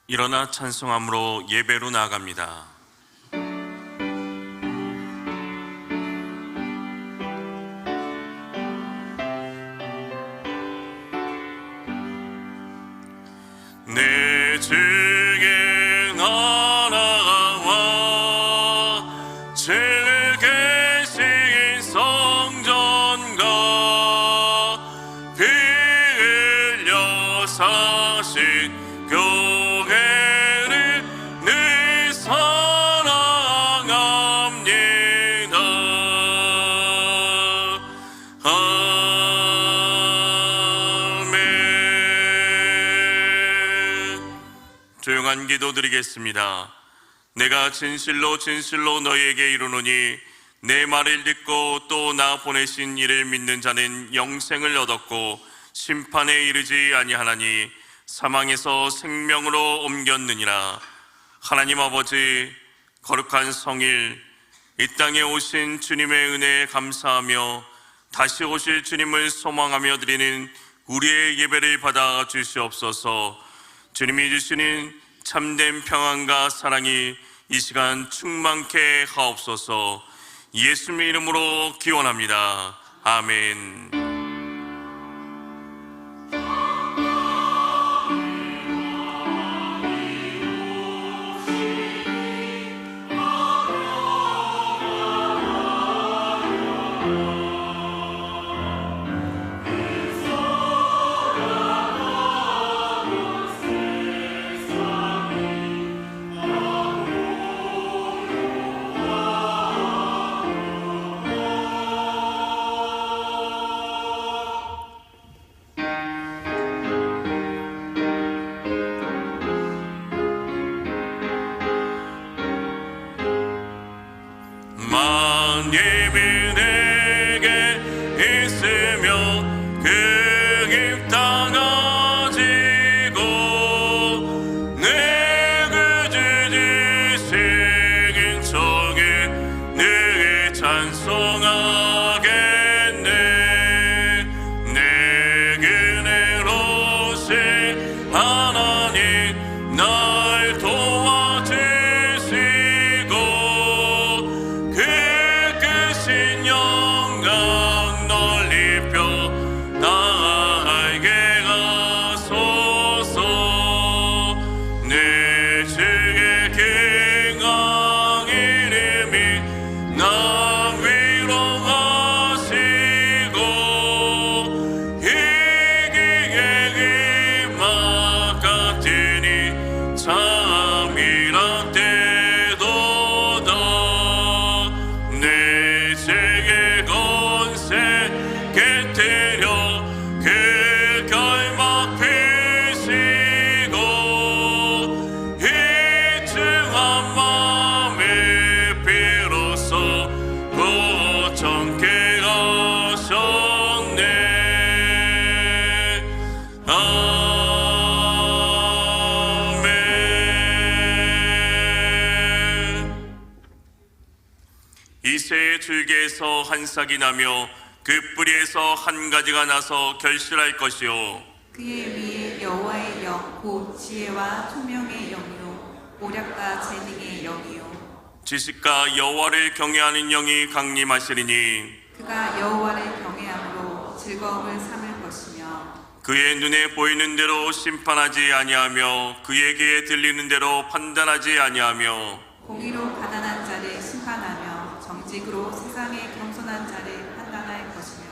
일어나 찬송함으로 예배로 나아갑니다. 내 주께 나아와 주 계신 성전과 피 흘려 사신 교회를 늘 사랑합니다. 조용한 기도 드리겠습니다. 내가 진실로 너희에게 이르노니 내 말을 듣고 또 나 보내신 이를 믿는 자는 영생을 얻었고 심판에 이르지 아니하나니 사망에서 생명으로 옮겼느니라. 하나님 아버지, 거룩한 성일, 이 땅에 오신 주님의 은혜에 감사하며 다시 오실 주님을 소망하며 드리는 우리의 예배를 받아 주시옵소서. 주님이 주시는 참된 평안과 사랑이 이 시간 충만케 하옵소서. 예수님의 이름으로 기원합니다. 아멘. 예비 내게 있으며 그 힘 다 가지고 내 구주 주신 인척에 늘 찬송하겠네. 내 은혜로우신 하나님 날 도와주시고 영광 넓혀 나에게 가소서. 내 주의 경강 이름이 나 위로하시고 이기에 임하 같으니 참이라 때도다. 내 주의 권세 깨뜨려 그 결막 피시고 이층한 마음에 비로소 고청케 하셨네. 아멘. 이새의 줄기에서 한 싹이 나며 그 뿌리에서 한 가지가 나서 결실할 것이요 그의 위에 여호와의 영 곧 지혜와 총명의 영이요 오략과 재능의 영이요 지식과 여호와를 경외하는 영이 강림하시리니 그가 여호와를 경외함으로 즐거움을 삼을 것이며 그의 눈에 보이는 대로 심판하지 아니하며 그의 귀에 들리는 대로 판단하지 아니하며 공의로 가난한 자를 심판하며 정직으로 세상에 겸손한 자를 판단할 것이며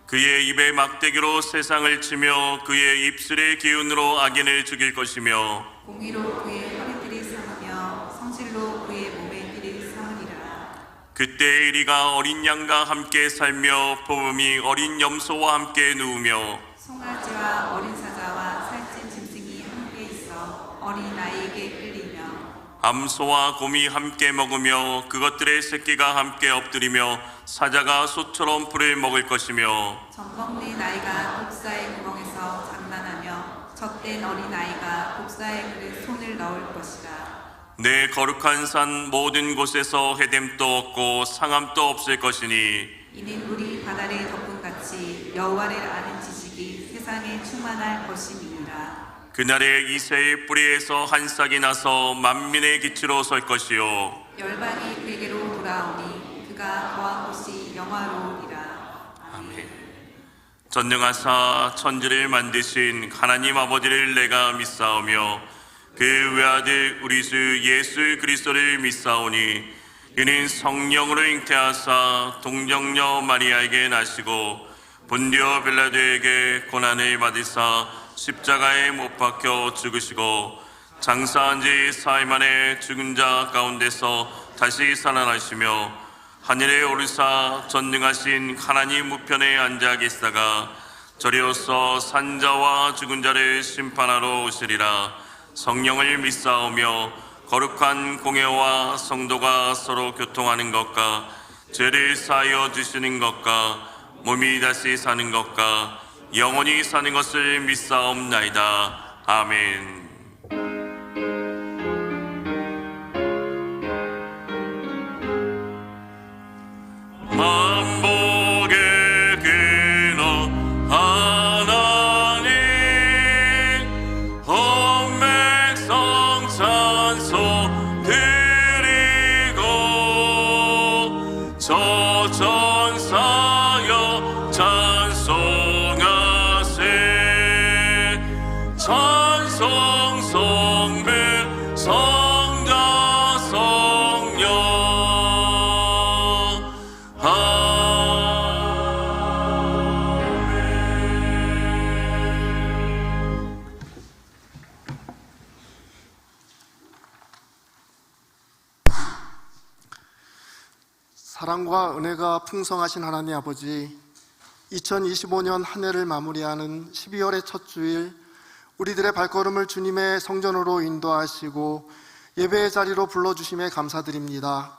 그의 입에 막대기로 세상을 치며 그의 입술의 기운으로 악인을 죽일 것이며 공의로 그의 허리띠를 삼으며 성실로 그의 몸의 띠를 삼으리라. 그때 에리가 어린 양과 함께 살며 보음이 어린 염소와 함께 누우며 송아지와 어린 사자와 살찐 짐승이 함께 있어 어린아이에게 끌리며 암소와 곰이 함께 먹으며 그것들의 새끼가 함께 엎드리며 사자가 소처럼 풀을 먹을 것이며 젖먹는 아이가 독사의 구멍에서 장난하며 젖된 어린아이가 독사의 그릇 손을 넣을 것이라. 내 거룩한 산 모든 곳에서 해됨도 없고 상함도 없을 것이니 이는 물이 바다를 덮은 같이 여호와를 아는 지식이 세상에 충만할 것임이니라. 그날에 이새의 뿌리에서 한 싹이 나서 만민의 기치로 설 것이요 열방이 그에게로 돌아오니 그가 거한 곳이 영화로우리라. 아멘. 전능하사 천지를 만드신 하나님 아버지를 내가 믿사오며 그 외아들 우리 주 예수 그리스도를 믿사오니 이는 성령으로 잉태하사 동정녀 마리아에게 나시고 본디오 빌라도에게 고난을 받으사 십자가에 못 박혀 죽으시고 장사한 지 사흘 만에 죽은 자 가운데서 다시 살아나시며 하늘에 오르사 전능하신 하나님 우편에 앉아 계시다가 저리로서 산자와 죽은 자를 심판하러 오시리라. 성령을 믿사오며 거룩한 공회와 성도가 서로 교통하는 것과 죄를 사하여 주시는 것과 몸이 다시 사는 것과 영원히 사는 것을 믿사옵나이다. 아멘. 만복의 근원 하나님 온 백성 찬송 드리고 저 전사여 찬송하세. 찬송 성부 성자 성령 사랑과 은혜가 풍성하신 하나님 아버지, 2025년 한 해를 마무리하는 12월의 첫 주일, 우리들의 발걸음을 주님의 성전으로 인도하시고 예배의 자리로 불러주심에 감사드립니다.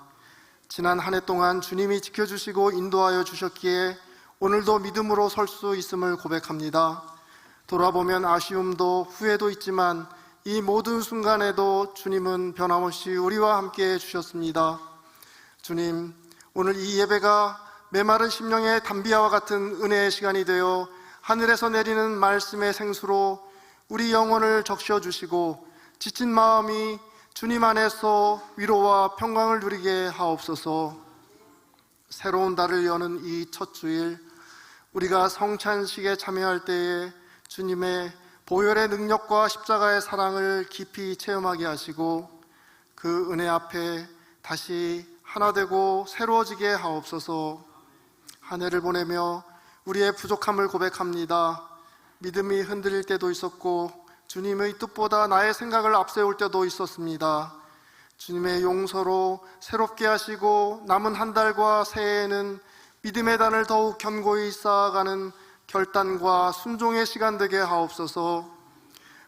지난 한 해 동안 주님이 지켜주시고 인도하여 주셨기에 오늘도 믿음으로 설 수 있음을 고백합니다. 돌아보면 아쉬움도 후회도 있지만 이 모든 순간에도 주님은 변함없이 우리와 함께 해주셨습니다. 주님, 오늘 이 예배가 메마른 심령의 담비아와 같은 은혜의 시간이 되어 하늘에서 내리는 말씀의 생수로 우리 영혼을 적셔주시고 지친 마음이 주님 안에서 위로와 평강을 누리게 하옵소서. 새로운 달을 여는 이 첫 주일, 우리가 성찬식에 참여할 때에 주님의 보혈의 능력과 십자가의 사랑을 깊이 체험하게 하시고 그 은혜 앞에 다시 하나 되고 새로워지게 하옵소서. 한 해를 보내며 우리의 부족함을 고백합니다. 믿음이 흔들릴 때도 있었고 주님의 뜻보다 나의 생각을 앞세울 때도 있었습니다. 주님의 용서로 새롭게 하시고 남은 한 달과 새해에는 믿음의 단을 더욱 견고히 쌓아가는 결단과 순종의 시간 되게 하옵소서.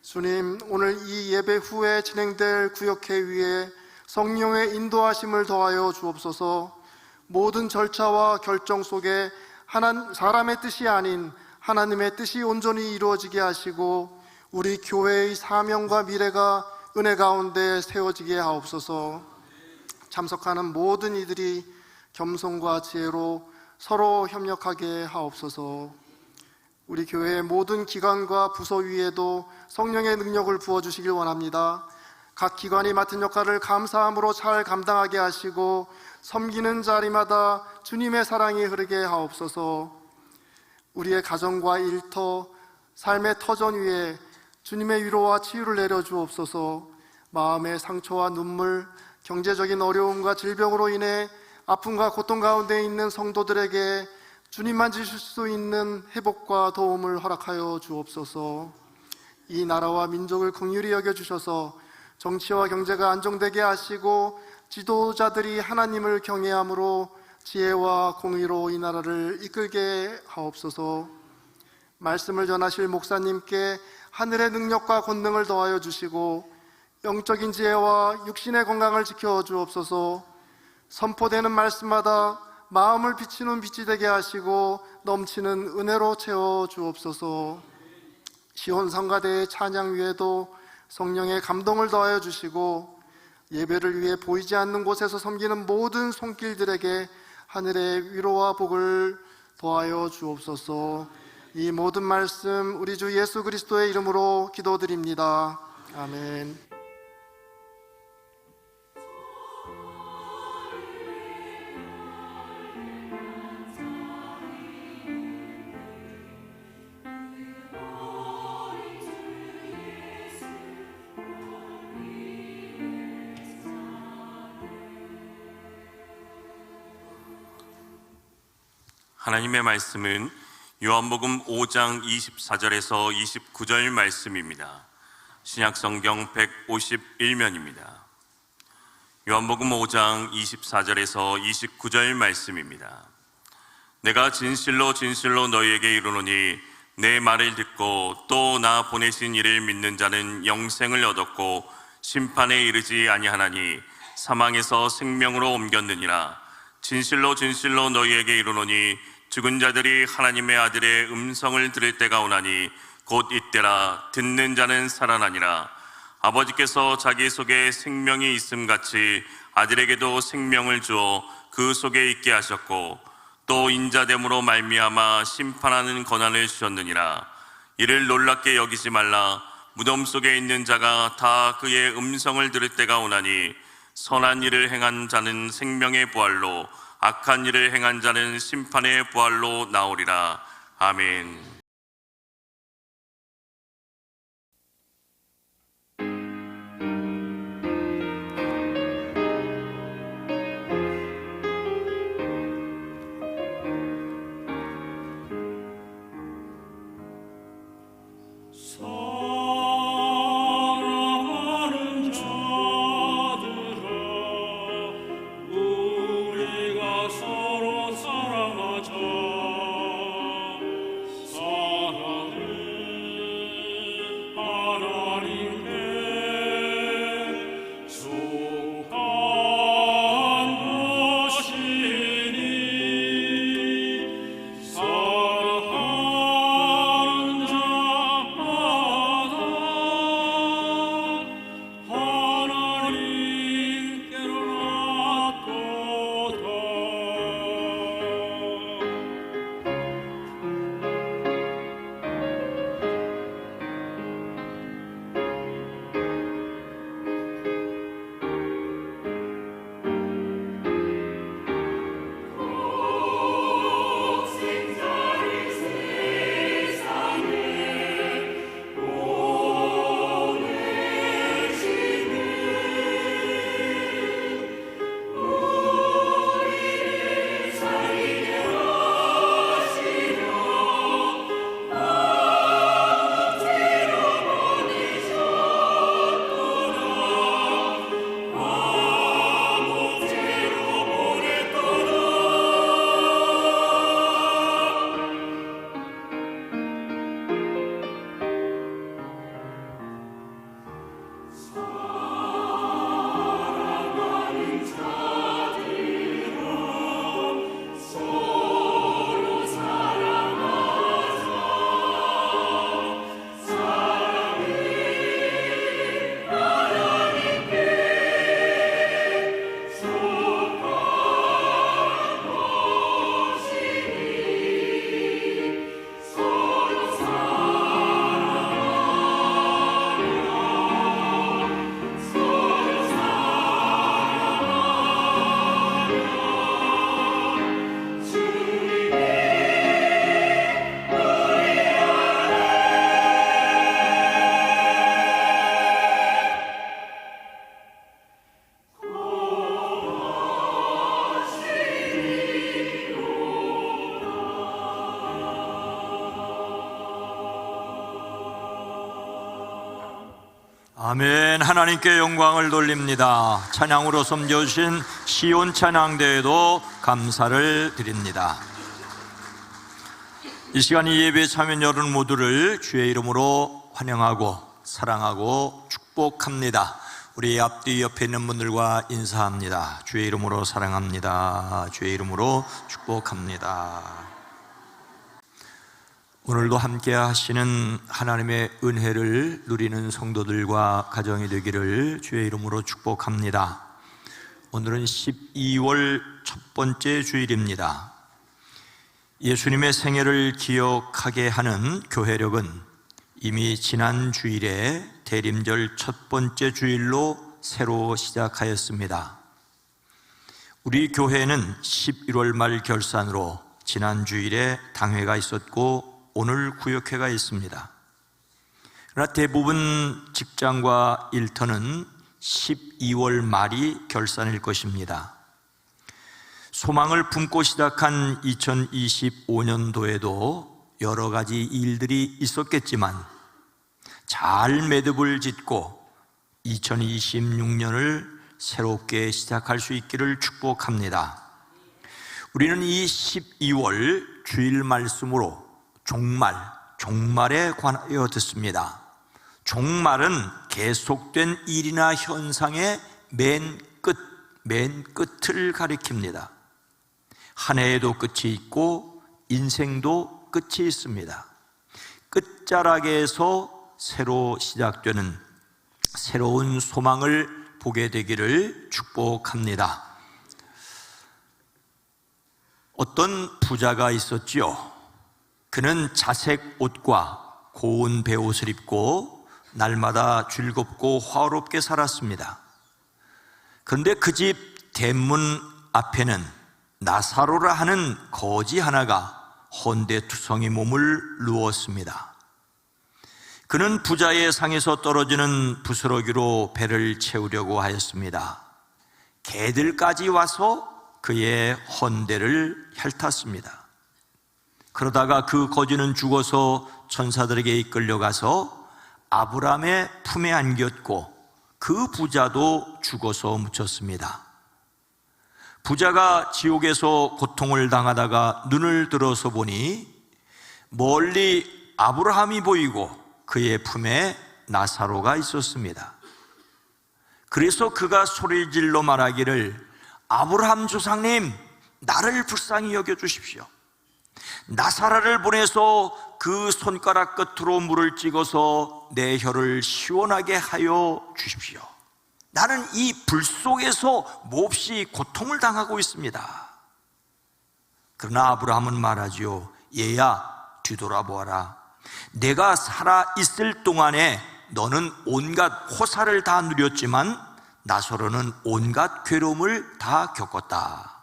주님, 오늘 이 예배 후에 진행될 구역회 위에 성령의 인도하심을 더하여 주옵소서. 모든 절차와 결정 속에 사람의 뜻이 아닌 하나님의 뜻이 온전히 이루어지게 하시고 우리 교회의 사명과 미래가 은혜 가운데 세워지게 하옵소서. 참석하는 모든 이들이 겸손과 지혜로 서로 협력하게 하옵소서. 우리 교회의 모든 기관과 부서 위에도 성령의 능력을 부어주시길 원합니다. 각 기관이 맡은 역할을 감사함으로 잘 감당하게 하시고 섬기는 자리마다 주님의 사랑이 흐르게 하옵소서. 우리의 가정과 일터, 삶의 터전 위에 주님의 위로와 치유를 내려주옵소서. 마음의 상처와 눈물, 경제적인 어려움과 질병으로 인해 아픔과 고통 가운데 있는 성도들에게 주님만 주실 수 있는 회복과 도움을 허락하여 주옵소서. 이 나라와 민족을 긍휼히 여겨주셔서 정치와 경제가 안정되게 하시고 지도자들이 하나님을 경외함으로 지혜와 공의로 이 나라를 이끌게 하옵소서. 말씀을 전하실 목사님께 하늘의 능력과 권능을 더하여 주시고 영적인 지혜와 육신의 건강을 지켜 주옵소서. 선포되는 말씀마다 마음을 비치는 빛이 되게 하시고 넘치는 은혜로 채워 주옵소서. 시온 성가대의 찬양 위에도 성령의 감동을 더하여 주시고 예배를 위해 보이지 않는 곳에서 섬기는 모든 손길들에게 하늘의 위로와 복을 더하여 주옵소서. 이 모든 말씀 우리 주 예수 그리스도의 이름으로 기도드립니다. 아멘. 하나님의 말씀은 요한복음 5장 24절에서 29절 말씀입니다. 신약성경 151면입니다. 요한복음 5장 24절에서 29절 말씀입니다. 내가 진실로 진실로 너희에게 이르노니 내 말을 듣고 또 나 보내신 이를 믿는 자는 영생을 얻었고 심판에 이르지 아니하나니 사망에서 생명으로 옮겼느니라. 진실로 진실로 너희에게 이르노니 죽은 자들이 하나님의 아들의 음성을 들을 때가 오나니 곧 이때라. 듣는 자는 살아나니라. 아버지께서 자기 속에 생명이 있음같이 아들에게도 생명을 주어 그 속에 있게 하셨고 또 인자됨으로 말미암아 심판하는 권한을 주셨느니라. 이를 놀랍게 여기지 말라. 무덤 속에 있는 자가 다 그의 음성을 들을 때가 오나니 선한 일을 행한 자는 생명의 부활로 악한 일을 행한 자는 심판의 부활로 나오리라. 아멘. 아멘. 하나님께 영광을 돌립니다. 찬양으로 섬겨주신 시온 찬양대회도 감사를 드립니다. 이 시간 이 예배에 참여한 여러분 모두를 주의 이름으로 환영하고 사랑하고 축복합니다. 우리 앞뒤 옆에 있는 분들과 인사합니다. 주의 이름으로 사랑합니다. 주의 이름으로 축복합니다. 오늘도 함께 하시는 하나님의 은혜를 누리는 성도들과 가정이 되기를 주의 이름으로 축복합니다. 오늘은 12월 첫 번째 주일입니다. 예수님의 생애를 기억하게 하는 교회력은 이미 지난 주일에 대림절 첫 번째 주일로 새로 시작하였습니다. 우리 교회는 11월 말 결산으로 지난 주일에 당회가 있었고 오늘 구역회가 있습니다. 그러나 대부분 직장과 일터는 12월 말이 결산일 것입니다. 소망을 품고 시작한 2025년도에도 여러 가지 일들이 있었겠지만 잘 매듭을 짓고 2026년을 새롭게 시작할 수 있기를 축복합니다. 우리는 이 12월 주일 말씀으로 종말에 관하여 듣습니다. 종말은 계속된 일이나 현상의 맨 끝을 가리킵니다. 한 해에도 끝이 있고 인생도 끝이 있습니다. 끝자락에서 새로 시작되는 새로운 소망을 보게 되기를 축복합니다. 어떤 부자가 있었지요. 그는 자색 옷과 고운 베옷을 입고 날마다 즐겁고 화롭게 살았습니다. 그런데 그 집 대문 앞에는 나사로라 하는 거지 하나가 헌데투성이 몸을 누웠습니다. 그는 부자의 상에서 떨어지는 부스러기로 배를 채우려고 하였습니다. 개들까지 와서 그의 헌데를 핥았습니다. 그러다가 그 거지는 죽어서 천사들에게 이끌려가서 아브라함의 품에 안겼고 그 부자도 죽어서 묻혔습니다. 부자가 지옥에서 고통을 당하다가 눈을 들어서 보니 멀리 아브라함이 보이고 그의 품에 나사로가 있었습니다. 그래서 그가 소리질러 말하기를 아브라함 조상님, 나를 불쌍히 여겨주십시오. 나사로를 보내서 그 손가락 끝으로 물을 찍어서 내 혀를 시원하게 하여 주십시오. 나는 이 불 속에서 몹시 고통을 당하고 있습니다. 그러나 아브라함은 말하지요. 얘야, 뒤돌아보아라. 내가 살아있을 동안에 너는 온갖 호사를 다 누렸지만 나사로는 온갖 괴로움을 다 겪었다.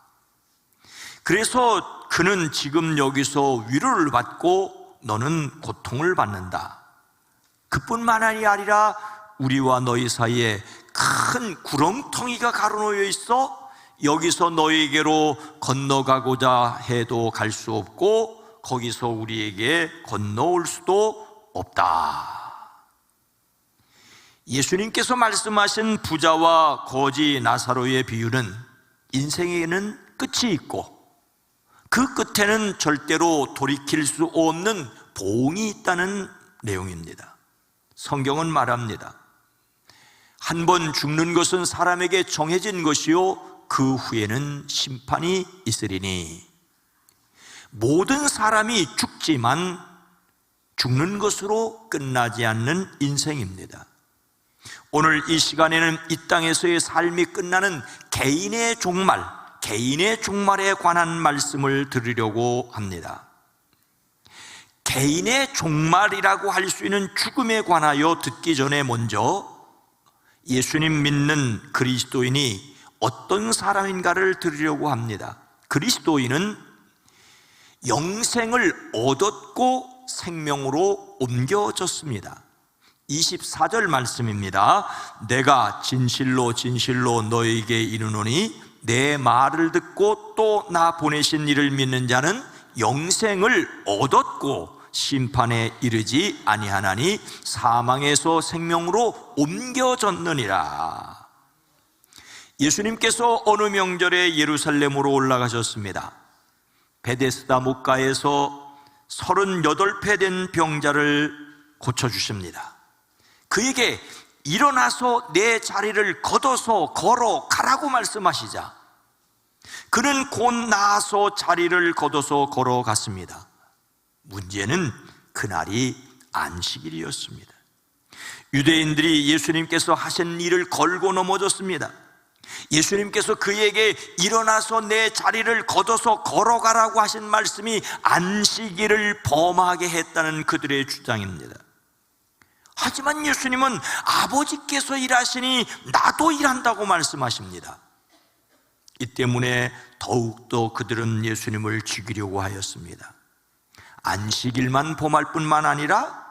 그래서 그는 지금 여기서 위로를 받고 너는 고통을 받는다. 그뿐만 아니라 우리와 너희 사이에 큰 구렁텅이가 가로놓여 있어 여기서 너희에게로 건너가고자 해도 갈 수 없고 거기서 우리에게 건너올 수도 없다. 예수님께서 말씀하신 부자와 거지 나사로의 비유는 인생에는 끝이 있고 그 끝에는 절대로 돌이킬 수 없는 보응이 있다는 내용입니다. 성경은 말합니다. 한 번 죽는 것은 사람에게 정해진 것이요 그 후에는 심판이 있으리니 모든 사람이 죽지만 죽는 것으로 끝나지 않는 인생입니다. 오늘 이 시간에는 이 땅에서의 삶이 끝나는 개인의 종말에 관한 말씀을 드리려고 합니다. 개인의 종말이라고 할 수 있는 죽음에 관하여 듣기 전에 먼저 예수님 믿는 그리스도인이 어떤 사람인가를 드리려고 합니다. 그리스도인은 영생을 얻었고 생명으로 옮겨졌습니다. 24절 말씀입니다. 내가 진실로 너희에게 이르노니 내 말을 듣고 또 나 보내신 이를 믿는 자는 영생을 얻었고 심판에 이르지 아니하나니 사망에서 생명으로 옮겨졌느니라. 예수님께서 어느 명절에 예루살렘으로 올라가셨습니다. 베데스다 목가에서 38배 된 병자를 고쳐주십니다. 그에게 일어나서 내 자리를 걷어서 걸어가라고 말씀하시자 그는 곧 나아서 자리를 걷어서 걸어갔습니다. 문제는 그날이 안식일이었습니다. 유대인들이 예수님께서 하신 일을 걸고 넘어졌습니다. 예수님께서 그에게 일어나서 내 자리를 걷어서 걸어가라고 하신 말씀이 안식일을 범하게 했다는 그들의 주장입니다. 하지만 예수님은 아버지께서 일하시니 나도 일한다고 말씀하십니다. 이 때문에 더욱더 그들은 예수님을 죽이려고 하였습니다. 안식일만 범할 뿐만 아니라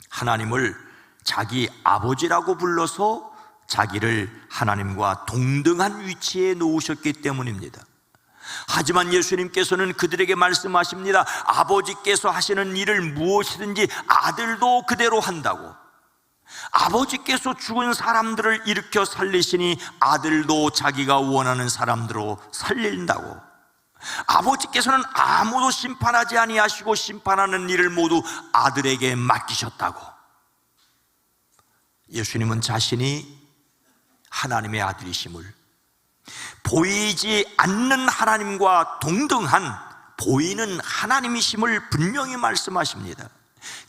하나님을 자기 아버지라고 불러서 자기를 하나님과 동등한 위치에 놓으셨기 때문입니다. 하지만 예수님께서는 그들에게 말씀하십니다. 아버지께서 하시는 일을 무엇이든지 아들도 그대로 한다고. 아버지께서 죽은 사람들을 일으켜 살리시니 아들도 자기가 원하는 사람들로 살린다고. 아버지께서는 아무도 심판하지 아니하시고 심판하는 일을 모두 아들에게 맡기셨다고. 예수님은 자신이 하나님의 아들이심을, 보이지 않는 하나님과 동등한 보이는 하나님이심을 분명히 말씀하십니다.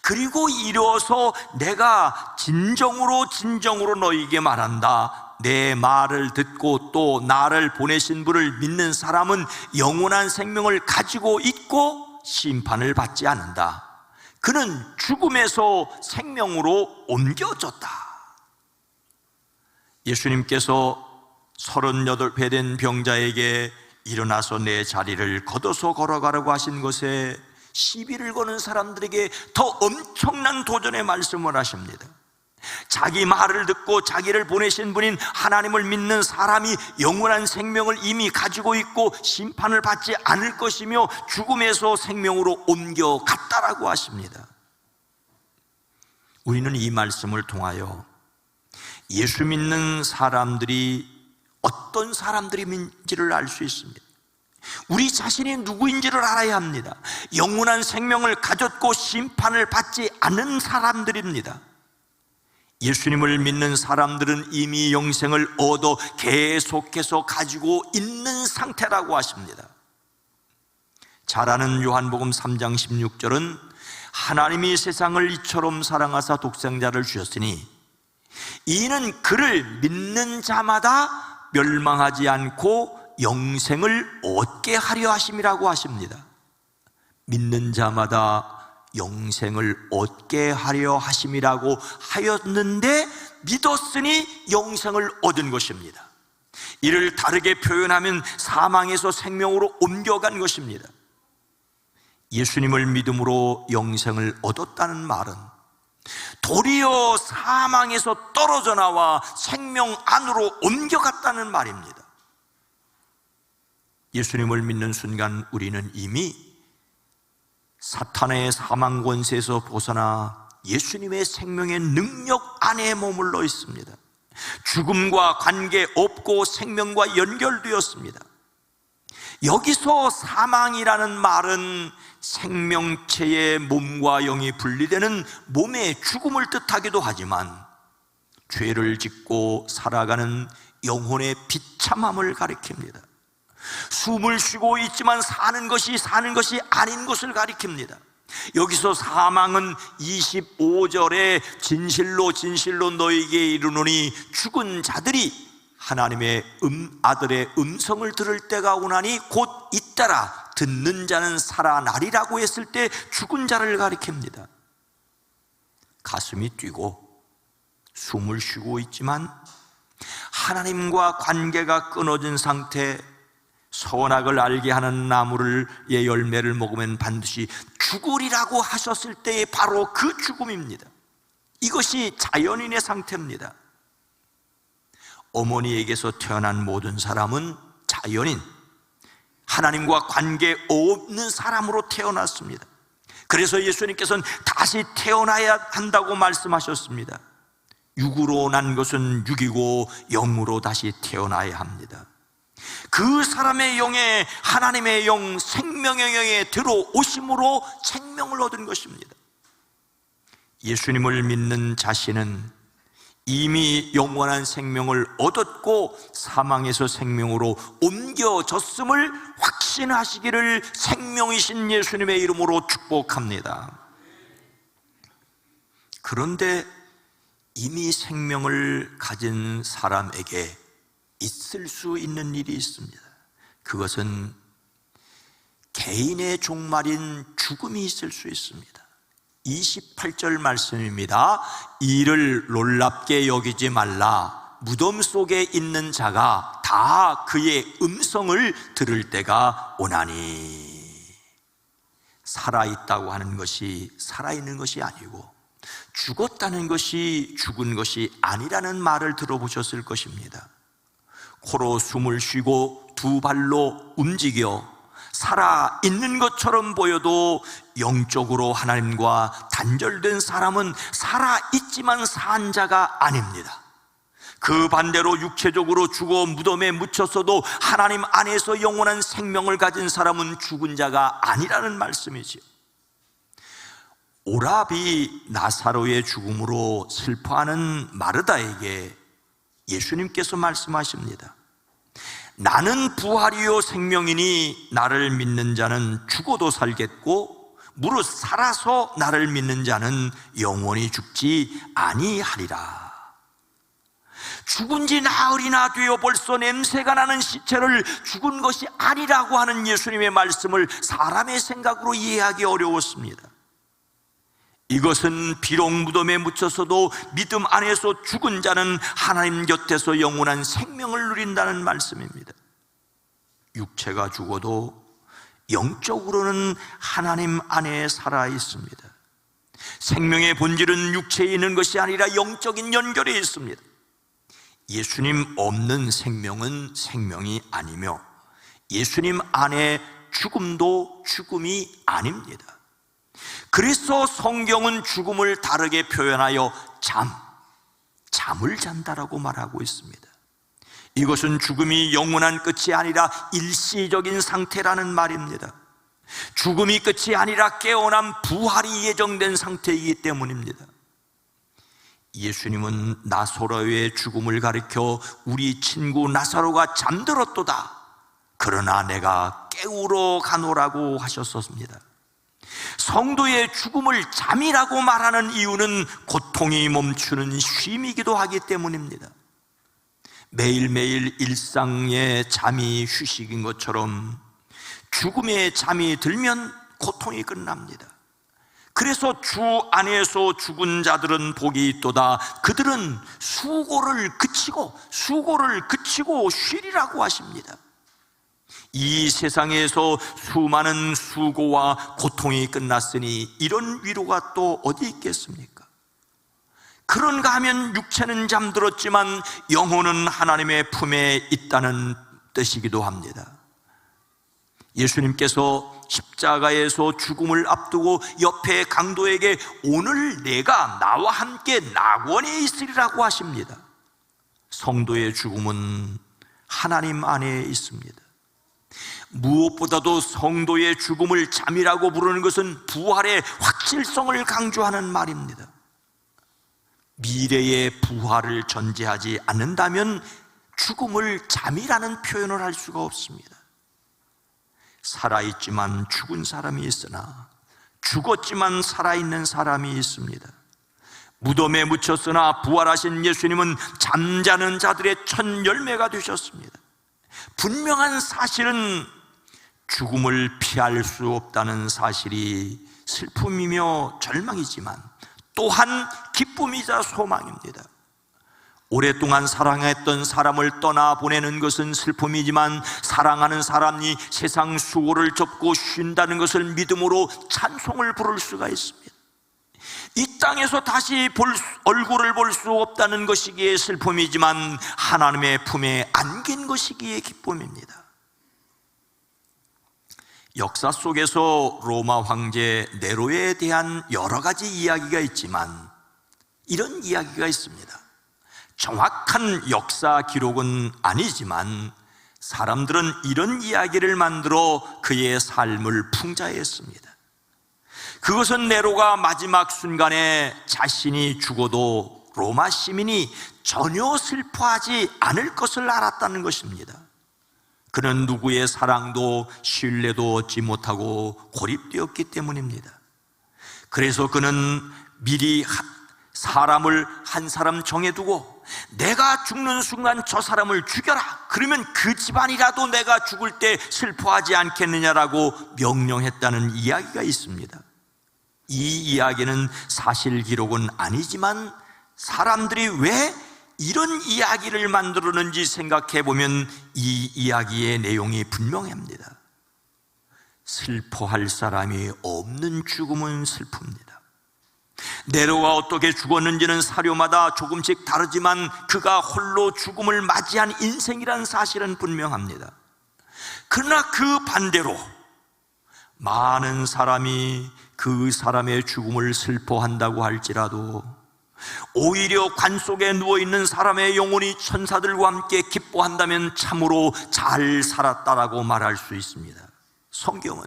그리고 이르어서 내가 진정으로 너희에게 말한다. 내 말을 듣고 또 나를 보내신 분을 믿는 사람은 영원한 생명을 가지고 있고 심판을 받지 않는다. 그는 죽음에서 생명으로 옮겨졌다. 예수님께서 38배 된 병자에게 일어나서 내 자리를 걷어서 걸어가라고 하신 것에 시비를 거는 사람들에게 더 엄청난 도전의 말씀을 하십니다. 자기 말을 듣고 자기를 보내신 분인 하나님을 믿는 사람이 영원한 생명을 이미 가지고 있고 심판을 받지 않을 것이며 죽음에서 생명으로 옮겨갔다라고 하십니다. 우리는 이 말씀을 통하여 예수 믿는 사람들이 어떤 사람들인지를 알 수 있습니다. 우리 자신이 누구인지를 알아야 합니다. 영원한 생명을 가졌고 심판을 받지 않는 사람들입니다. 예수님을 믿는 사람들은 이미 영생을 얻어 계속해서 가지고 있는 상태라고 하십니다. 잘 아는 요한복음 3장 16절은 하나님이 세상을 이처럼 사랑하사 독생자를 주셨으니 이는 그를 믿는 자마다 멸망하지 않고 영생을 얻게 하려 하심이라고 하십니다. 믿는 자마다 영생을 얻게 하려 하심이라고 하였는데 믿었으니 영생을 얻은 것입니다. 이를 다르게 표현하면 사망에서 생명으로 옮겨간 것입니다. 예수님을 믿음으로 영생을 얻었다는 말은 도리어 사망에서 떨어져 나와 생명 안으로 옮겨갔다는 말입니다. 예수님을 믿는 순간 우리는 이미 사탄의 사망 권세에서 벗어나 예수님의 생명의 능력 안에 머물러 있습니다. 죽음과 관계없고 생명과 연결되었습니다. 여기서 사망이라는 말은 생명체의 몸과 영이 분리되는 몸의 죽음을 뜻하기도 하지만 죄를 짓고 살아가는 영혼의 비참함을 가리킵니다. 숨을 쉬고 있지만 사는 것이 아닌 것을 가리킵니다. 여기서 사망은 25절에 진실로 너희에게 이르노니 죽은 자들이 하나님의 아들의 음성을 들을 때가 오나니 곧 잇따라 듣는 자는 살아나리라고 했을 때 죽은 자를 가리킵니다. 가슴이 뛰고 숨을 쉬고 있지만 하나님과 관계가 끊어진 상태, 선악을 알게 하는 나무의 열매를 먹으면 반드시 죽으리라고 하셨을 때의 바로 그 죽음입니다. 이것이 자연인의 상태입니다. 어머니에게서 태어난 모든 사람은 자연인, 하나님과 관계 없는 사람으로 태어났습니다. 그래서 예수님께서는 다시 태어나야 한다고 말씀하셨습니다. 육으로 난 것은 육이고 영으로 다시 태어나야 합니다. 그 사람의 영에 하나님의 영, 생명의 영에 들어오심으로 생명을 얻은 것입니다. 예수님을 믿는 자신은 이미 영원한 생명을 얻었고 사망에서 생명으로 옮겨졌음을 확신하시기를 생명이신 예수님의 이름으로 축복합니다. 그런데 이미 생명을 가진 사람에게 있을 수 있는 일이 있습니다. 그것은 개인의 종말인 죽음이 있을 수 있습니다. 28절 말씀입니다. 이를 놀랍게 여기지 말라. 무덤 속에 있는 자가 다 그의 음성을 들을 때가 오나니. 살아있다고 하는 것이 살아있는 것이 아니고 죽었다는 것이 죽은 것이 아니라는 말을 들어보셨을 것입니다. 코로 숨을 쉬고 두 발로 움직여 살아있는 것처럼 보여도 영적으로 하나님과 단절된 사람은 살아있지만 산 자가 아닙니다. 그 반대로 육체적으로 죽어 무덤에 묻혔어도 하나님 안에서 영원한 생명을 가진 사람은 죽은 자가 아니라는 말씀이지요. 오라비 나사로의 죽음으로 슬퍼하는 마르다에게 예수님께서 말씀하십니다. 나는 부활이요 생명이니 나를 믿는 자는 죽어도 살겠고 무릇 살아서 나를 믿는 자는 영원히 죽지 아니하리라. 죽은 지 나흘이나 되어 벌써 냄새가 나는 시체를 죽은 것이 아니라고 하는 예수님의 말씀을 사람의 생각으로 이해하기 어려웠습니다. 이것은 비록 무덤에 묻혔어도 믿음 안에서 죽은 자는 하나님 곁에서 영원한 생명을 누린다는 말씀입니다. 육체가 죽어도 영적으로는 하나님 안에 살아 있습니다. 생명의 본질은 육체에 있는 것이 아니라 영적인 연결에 있습니다. 예수님 없는 생명은 생명이 아니며 예수님 안에 죽음도 죽음이 아닙니다. 그래서 성경은 죽음을 다르게 표현하여 잠을 잔다라고 말하고 있습니다. 이것은 죽음이 영원한 끝이 아니라 일시적인 상태라는 말입니다. 죽음이 끝이 아니라 깨어난 부활이 예정된 상태이기 때문입니다. 예수님은 나사로의 죽음을 가리켜 우리 친구 나사로가 잠들었도다. 그러나 내가 깨우러 가노라고 하셨습니다. 성도의 죽음을 잠이라고 말하는 이유는 고통이 멈추는 쉼이기도 하기 때문입니다. 매일매일 일상의 잠이 휴식인 것처럼 죽음의 잠이 들면 고통이 끝납니다. 그래서 주 안에서 죽은 자들은 복이 있도다. 그들은 수고를 그치고 쉬리라고 하십니다. 이 세상에서 수많은 수고와 고통이 끝났으니 이런 위로가 또 어디 있겠습니까? 그런가 하면 육체는 잠들었지만 영혼은 하나님의 품에 있다는 뜻이기도 합니다. 예수님께서 십자가에서 죽음을 앞두고 옆에 강도에게 오늘 내가 나와 함께 낙원에 있으리라고 하십니다. 성도의 죽음은 하나님 안에 있습니다. 무엇보다도 성도의 죽음을 잠이라고 부르는 것은 부활의 확실성을 강조하는 말입니다. 미래의 부활을 전제하지 않는다면 죽음을 잠이라는 표현을 할 수가 없습니다. 살아있지만 죽은 사람이 있으나 죽었지만 살아있는 사람이 있습니다. 무덤에 묻혔으나 부활하신 예수님은 잠자는 자들의 첫 열매가 되셨습니다. 분명한 사실은 죽음을 피할 수 없다는 사실이 슬픔이며 절망이지만 또한 기쁨이자 소망입니다. 오랫동안 사랑했던 사람을 떠나보내는 것은 슬픔이지만 사랑하는 사람이 세상 수고를 접고 쉰다는 것을 믿음으로 찬송을 부를 수가 있습니다. 이 땅에서 다시 얼굴을 볼 수 없다는 것이기에 슬픔이지만 하나님의 품에 안긴 것이기에 기쁨입니다. 역사 속에서 로마 황제 네로에 대한 여러 가지 이야기가 있지만 이런 이야기가 있습니다. 정확한 역사 기록은 아니지만 사람들은 이런 이야기를 만들어 그의 삶을 풍자했습니다. 그것은 네로가 마지막 순간에 자신이 죽어도 로마 시민이 전혀 슬퍼하지 않을 것을 알았다는 것입니다. 그는 누구의 사랑도 신뢰도 얻지 못하고 고립되었기 때문입니다. 그래서 그는 미리 사람을 한 사람 정해두고 내가 죽는 순간 저 사람을 죽여라. 그러면 그 집안이라도 내가 죽을 때 슬퍼하지 않겠느냐라고 명령했다는 이야기가 있습니다. 이 이야기는 사실 기록은 아니지만 사람들이 왜 이런 이야기를 만들었는지 생각해 보면 이 이야기의 내용이 분명합니다. 슬퍼할 사람이 없는 죽음은 슬픕니다. 네로가 어떻게 죽었는지는 사료마다 조금씩 다르지만 그가 홀로 죽음을 맞이한 인생이란 사실은 분명합니다. 그러나 그 반대로 많은 사람이 그 사람의 죽음을 슬퍼한다고 할지라도 오히려 관 속에 누워있는 사람의 영혼이 천사들과 함께 기뻐한다면 참으로 잘 살았다라고 말할 수 있습니다. 성경은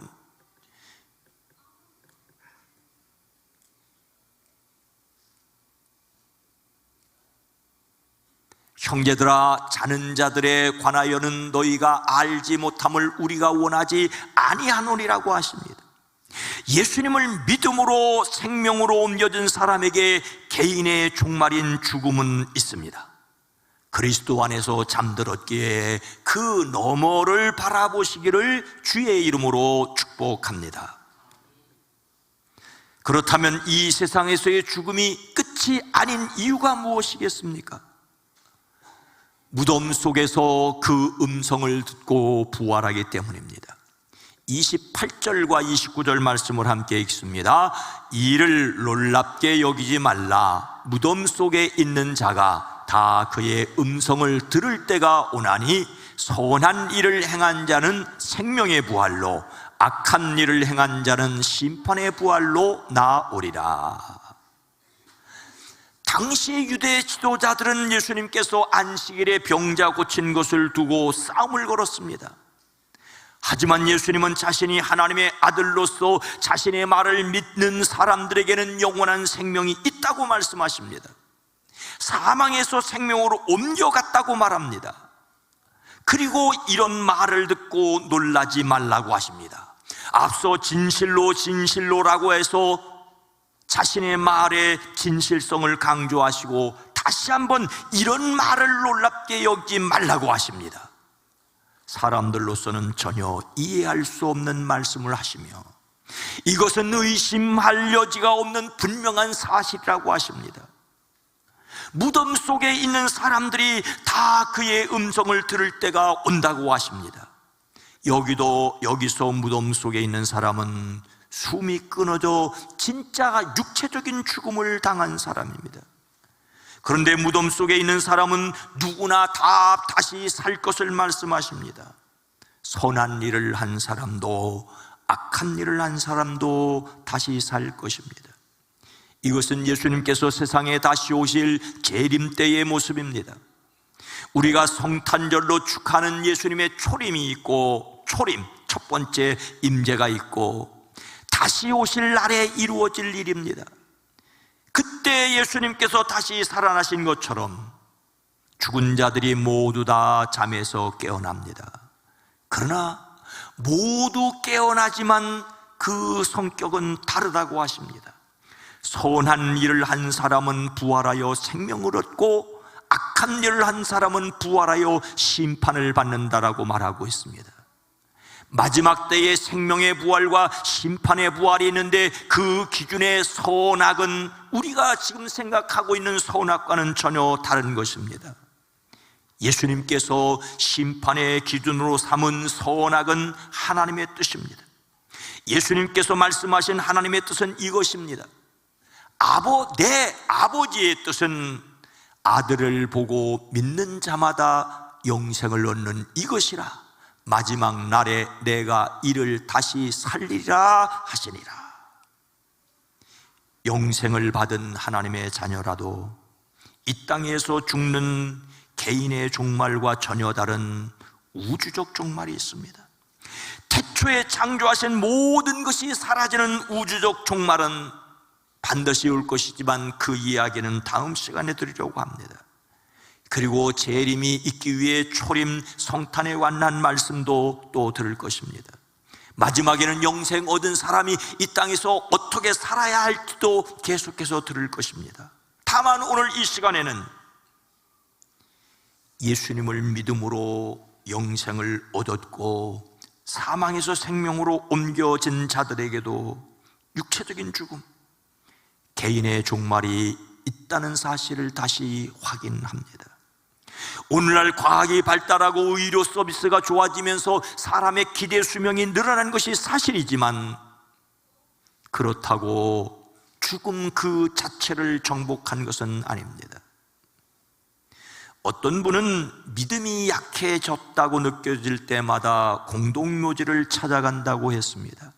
형제들아, 자는 자들에 관하여는 너희가 알지 못함을 우리가 원하지 아니하노니라고 하십니다. 예수님을 믿음으로 생명으로 옮겨진 사람에게 개인의 종말인 죽음은 있습니다. 그리스도 안에서 잠들었기에 그 너머를 바라보시기를 주의 이름으로 축복합니다. 그렇다면 이 세상에서의 죽음이 끝이 아닌 이유가 무엇이겠습니까? 무덤 속에서 그 음성을 듣고 부활하기 때문입니다. 28절과 29절 말씀을 함께 읽습니다. 이를 놀랍게 여기지 말라. 무덤 속에 있는 자가 다 그의 음성을 들을 때가 오나니 선한 일을 행한 자는 생명의 부활로 악한 일을 행한 자는 심판의 부활로 나오리라. 당시 유대 지도자들은 예수님께서 안식일에 병자 고친 것을 두고 싸움을 걸었습니다. 하지만 예수님은 자신이 하나님의 아들로서 자신의 말을 믿는 사람들에게는 영원한 생명이 있다고 말씀하십니다. 사망에서 생명으로 옮겨갔다고 말합니다. 그리고 이런 말을 듣고 놀라지 말라고 하십니다. 앞서 진실로 진실로라고 해서 자신의 말의 진실성을 강조하시고 다시 한번 이런 말을 놀랍게 여기지 말라고 하십니다. 사람들로서는 전혀 이해할 수 없는 말씀을 하시며 이것은 의심할 여지가 없는 분명한 사실이라고 하십니다. 무덤 속에 있는 사람들이 다 그의 음성을 들을 때가 온다고 하십니다. 여기서 무덤 속에 있는 사람은 숨이 끊어져 진짜 육체적인 죽음을 당한 사람입니다. 그런데 무덤 속에 있는 사람은 누구나 다 다시 살 것을 말씀하십니다. 선한 일을 한 사람도 악한 일을 한 사람도 다시 살 것입니다. 이것은 예수님께서 세상에 다시 오실 재림 때의 모습입니다. 우리가 성탄절로 축하하는 예수님의 초림이 있고, 초림, 첫 번째 임재가 있고, 다시 오실 날에 이루어질 일입니다. 그때 예수님께서 다시 살아나신 것처럼 죽은 자들이 모두 다 잠에서 깨어납니다. 그러나 모두 깨어나지만 그 성격은 다르다고 하십니다. 선한 일을 한 사람은 부활하여 생명을 얻고 악한 일을 한 사람은 부활하여 심판을 받는다라고 말하고 있습니다. 마지막 때의 생명의 부활과 심판의 부활이 있는데 그 기준의 선악은 우리가 지금 생각하고 있는 선악과는 전혀 다른 것입니다. 예수님께서 심판의 기준으로 삼은 선악은 하나님의 뜻입니다. 예수님께서 말씀하신 하나님의 뜻은 이것입니다. 내 아버지의 뜻은 아들을 보고 믿는 자마다 영생을 얻는 이것이라. 마지막 날에 내가 이를 다시 살리라 하시니라. 영생을 받은 하나님의 자녀라도 이 땅에서 죽는 개인의 종말과 전혀 다른 우주적 종말이 있습니다. 태초에 창조하신 모든 것이 사라지는 우주적 종말은 반드시 올 것이지만 그 이야기는 다음 시간에 드리려고 합니다. 그리고 재림이 있기 위해 초림 성탄에 관한 말씀도 또 들을 것입니다. 마지막에는 영생 얻은 사람이 이 땅에서 어떻게 살아야 할지도 계속해서 들을 것입니다. 다만 오늘 이 시간에는 예수님을 믿음으로 영생을 얻었고 사망에서 생명으로 옮겨진 자들에게도 육체적인 죽음, 개인의 종말이 있다는 사실을 다시 확인합니다. 오늘날 과학이 발달하고 의료 서비스가 좋아지면서 사람의 기대 수명이 늘어난 것이 사실이지만 그렇다고 죽음 그 자체를 정복한 것은 아닙니다. 어떤 분은 믿음이 약해졌다고 느껴질 때마다 공동묘지를 찾아간다고 했습니다.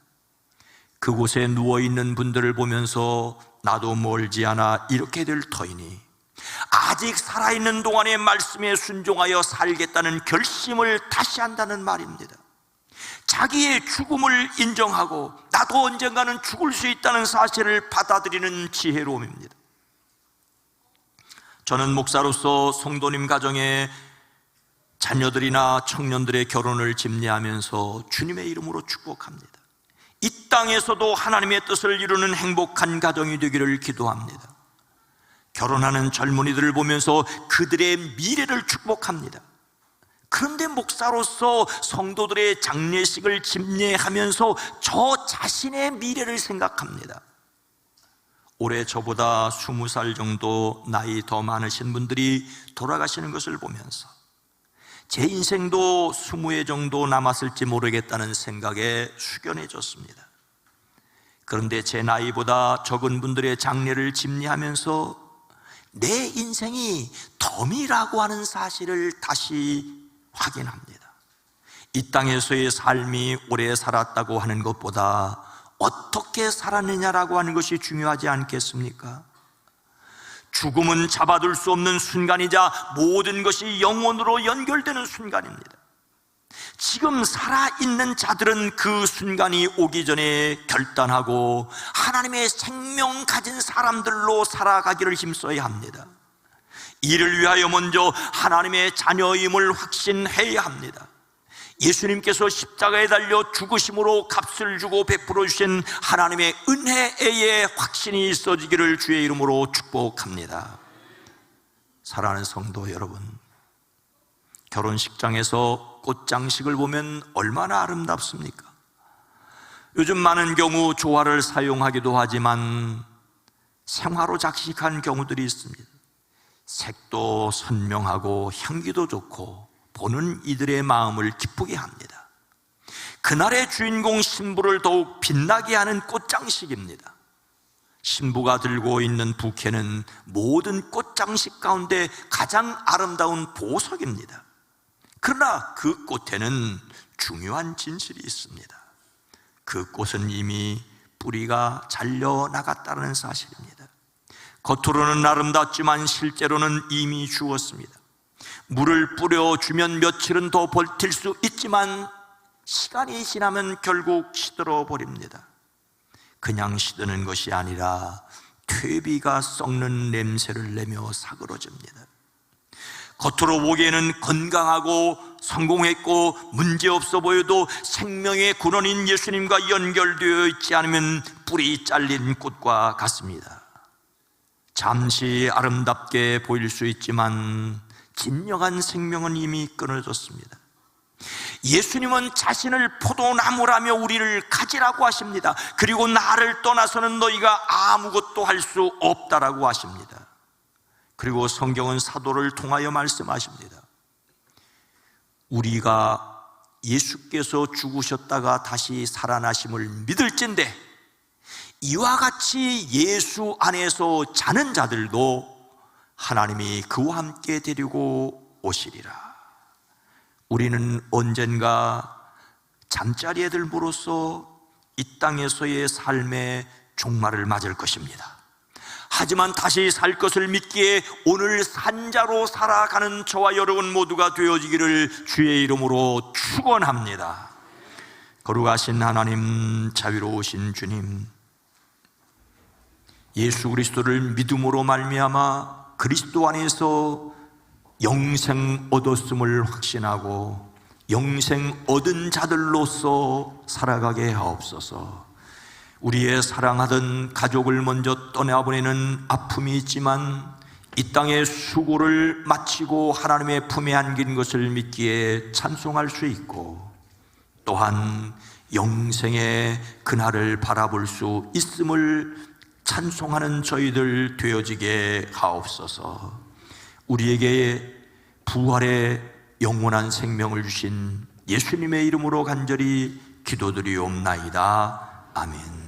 그곳에 누워있는 분들을 보면서 나도 멀지 않아 이렇게 될 터이니 아직 살아있는 동안의 말씀에 순종하여 살겠다는 결심을 다시 한다는 말입니다. 자기의 죽음을 인정하고 나도 언젠가는 죽을 수 있다는 사실을 받아들이는 지혜로움입니다. 저는 목사로서 성도님 가정의 자녀들이나 청년들의 결혼을 집례하면서 주님의 이름으로 축복합니다. 이 땅에서도 하나님의 뜻을 이루는 행복한 가정이 되기를 기도합니다. 결혼하는 젊은이들을 보면서 그들의 미래를 축복합니다. 그런데 목사로서 성도들의 장례식을 집례하면서 저 자신의 미래를 생각합니다. 올해 저보다 20살 정도 나이 더 많으신 분들이 돌아가시는 것을 보면서 제 인생도 20해 정도 남았을지 모르겠다는 생각에 숙연해졌습니다. 그런데 제 나이보다 적은 분들의 장례를 집례하면서 내 인생이 덤이라고 하는 사실을 다시 확인합니다. 이 땅에서의 삶이 오래 살았다고 하는 것보다 어떻게 살았느냐라고 하는 것이 중요하지 않겠습니까? 죽음은 잡아둘 수 없는 순간이자 모든 것이 영원으로 연결되는 순간입니다. 지금 살아있는 자들은 그 순간이 오기 전에 결단하고 하나님의 생명 가진 사람들로 살아가기를 힘써야 합니다. 이를 위하여 먼저 하나님의 자녀임을 확신해야 합니다. 예수님께서 십자가에 달려 죽으심으로 값을 주고 베풀어 주신 하나님의 은혜의 확신이 있어지기를 주의 이름으로 축복합니다. 사랑하는 성도 여러분, 결혼식장에서 꽃장식을 보면 얼마나 아름답습니까? 요즘 많은 경우 조화를 사용하기도 하지만 생화로 장식한 경우들이 있습니다. 색도 선명하고 향기도 좋고 보는 이들의 마음을 기쁘게 합니다. 그날의 주인공 신부를 더욱 빛나게 하는 꽃장식입니다. 신부가 들고 있는 부케는 모든 꽃장식 가운데 가장 아름다운 보석입니다. 그러나 그 꽃에는 중요한 진실이 있습니다. 그 꽃은 이미 뿌리가 잘려나갔다는 사실입니다. 겉으로는 아름답지만 실제로는 이미 죽었습니다. 물을 뿌려주면 며칠은 더 버틸 수 있지만 시간이 지나면 결국 시들어 버립니다. 그냥 시드는 것이 아니라 퇴비가 썩는 냄새를 내며 사그러집니다. 겉으로 보기에는 건강하고 성공했고 문제없어 보여도 생명의 근원인 예수님과 연결되어 있지 않으면 뿌리 잘린 꽃과 같습니다. 잠시 아름답게 보일 수 있지만 진정한 생명은 이미 끊어졌습니다. 예수님은 자신을 포도나무라며 우리를 가지라고 하십니다. 그리고 나를 떠나서는 너희가 아무것도 할 수 없다라고 하십니다. 그리고 성경은 사도를 통하여 말씀하십니다. 우리가 예수께서 죽으셨다가 다시 살아나심을 믿을진대 이와 같이 예수 안에서 자는 자들도 하나님이 그와 함께 데리고 오시리라. 우리는 언젠가 잠자리 애들로서 이 땅에서의 삶의 종말을 맞을 것입니다. 하지만 다시 살 것을 믿기에 오늘 산자로 살아가는 저와 여러분 모두가 되어지기를 주의 이름으로 축원합니다. 거룩하신 하나님, 자비로우신 주님, 예수 그리스도를 믿음으로 말미암아 그리스도 안에서 영생 얻었음을 확신하고 영생 얻은 자들로서 살아가게 하옵소서. 우리의 사랑하던 가족을 먼저 떠나보내는 아픔이 있지만 이 땅의 수고를 마치고 하나님의 품에 안긴 것을 믿기에 찬송할 수 있고, 또한 영생의 그날을 바라볼 수 있음을 찬송하는 저희들 되어지게 하옵소서. 우리에게 부활의 영원한 생명을 주신 예수님의 이름으로 간절히 기도드리옵나이다. 아멘.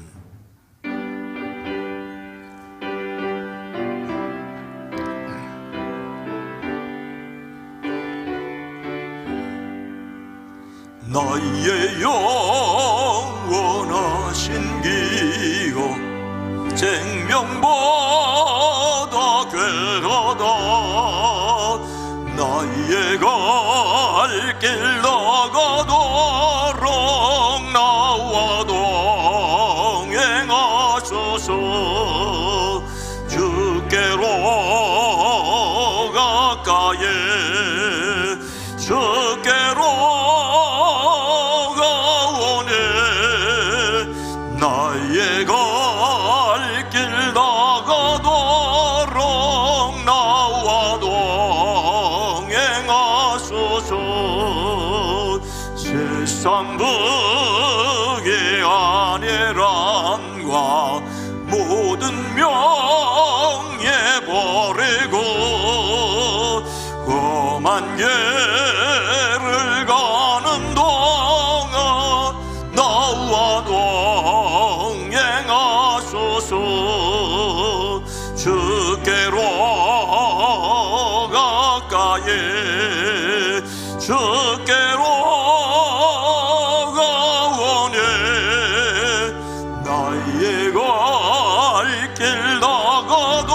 나의 영원하신 기업 생명보다 괴하다. 나의 갈 길 나가도록 나와 동행하소서. 주께로 가까이 주께로 가오네. 나의 갈 길 나가도록 나와 동행하소서. 세상 북의 아내란과 모든 명예 버리고 험한 길을 가는 동안 나와 동행하소서. 주께로 가까이 주께로 가오네. 나의 갈 길 나가도록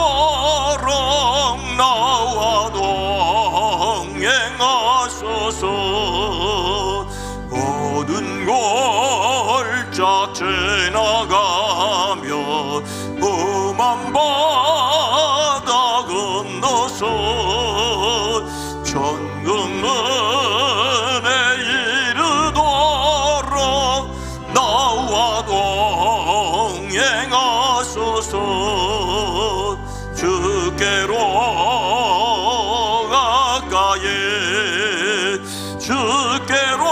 나와 동행하소서. 모든 골짝 지나가며 험한 바다 건너서 천국문에 이르도록 나와 동행하소서. 주께로 가까이 주께로